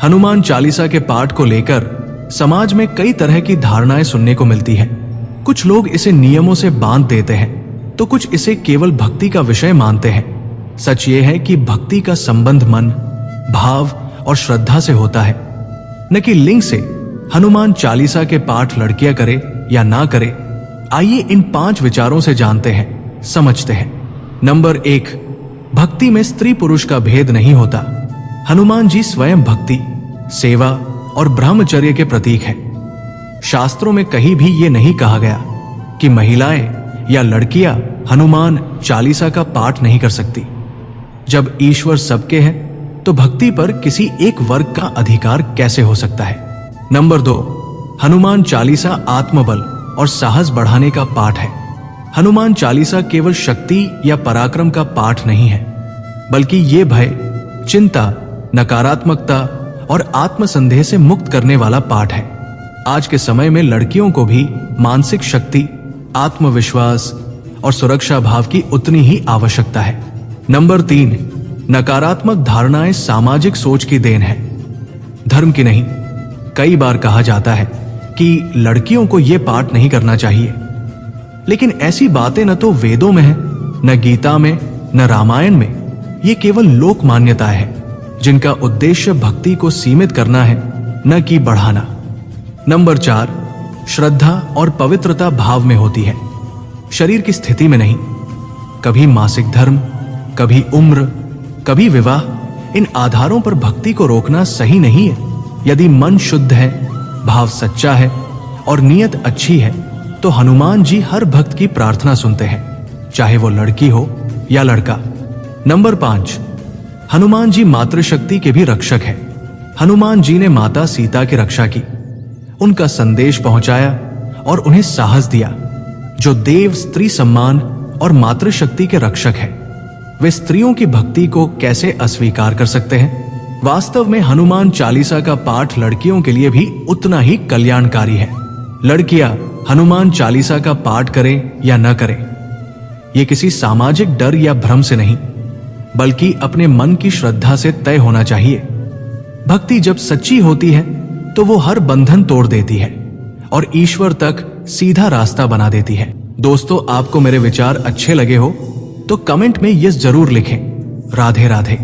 हनुमान चालीसा के पाठ को लेकर समाज में कई तरह की धारणाएं सुनने को मिलती है। कुछ लोग इसे नियमों से बांध देते हैं तो कुछ इसे केवल भक्ति का विषय मानते हैं। सच ये है कि भक्ति का संबंध मन, भाव और श्रद्धा से होता है, न कि लिंग से। हनुमान चालीसा के पाठ लड़कियां करे या ना करे, आइए इन 5 विचारों से जानते हैं, समझते हैं। नंबर 1, भक्ति में स्त्री पुरुष का भेद नहीं होता। हनुमान जी स्वयं भक्ति, सेवा और ब्रह्मचर्य के प्रतीक हैं। शास्त्रों में कहीं भी ये नहीं कहा गया कि महिलाएं या लड़कियां हनुमान चालीसा का पाठ नहीं कर सकती। जब ईश्वर सबके हैं तो भक्ति पर किसी एक वर्ग का अधिकार कैसे हो सकता है। नंबर 2, हनुमान चालीसा आत्मबल और साहस बढ़ाने का पाठ है। हनुमान चालीसा केवल शक्ति या पराक्रम का पाठ नहीं है, बल्कि ये भय, चिंता, नकारात्मकता और आत्मसंदेह से मुक्त करने वाला पाठ है। आज के समय में लड़कियों को भी मानसिक शक्ति, आत्मविश्वास और सुरक्षा भाव की उतनी ही आवश्यकता है। नंबर 3, नकारात्मक धारणाएं सामाजिक सोच की देन है, धर्म की नहीं। कई बार कहा जाता है कि लड़कियों को यह पाठ नहीं करना चाहिए, लेकिन ऐसी बातें न तो वेदों में है, न गीता में, न रामायण में। ये केवल लोक मान्यताएं हैं जिनका उद्देश्य भक्ति को सीमित करना है, न कि बढ़ाना। नंबर 4, श्रद्धा और पवित्रता भाव में होती है, शरीर की स्थिति में नहीं। कभी मासिक धर्म, कभी उम्र, कभी विवाह, इन आधारों पर भक्ति को रोकना सही नहीं है। यदि मन शुद्ध है, भाव सच्चा है और नीयत अच्छी है तो हनुमान जी हर भक्त की प्रार्थना सुनते हैं, चाहे वो लड़की हो या लड़का। नंबर 5, हनुमान जी मातृशक्ति के भी रक्षक हैं। हनुमान जी ने माता सीता की रक्षा की, उनका संदेश पहुंचाया और उन्हें साहस दिया। जो देव स्त्री सम्मान और मातृशक्ति के रक्षक हैं, वे स्त्रियों की भक्ति को कैसे अस्वीकार कर सकते हैं। वास्तव में हनुमान चालीसा का पाठ लड़कियों के लिए भी उतना ही कल्याणकारी है। लड़कियां हनुमान चालीसा का पाठ करें या न करें, यह किसी सामाजिक डर या भ्रम से नहीं, बल्कि अपने मन की श्रद्धा से तय होना चाहिए। भक्ति जब सच्ची होती है तो वो हर बंधन तोड़ देती है और ईश्वर तक सीधा रास्ता बना देती है। दोस्तों, आपको मेरे विचार अच्छे लगे हो तो कमेंट में यस जरूर लिखें। राधे राधे।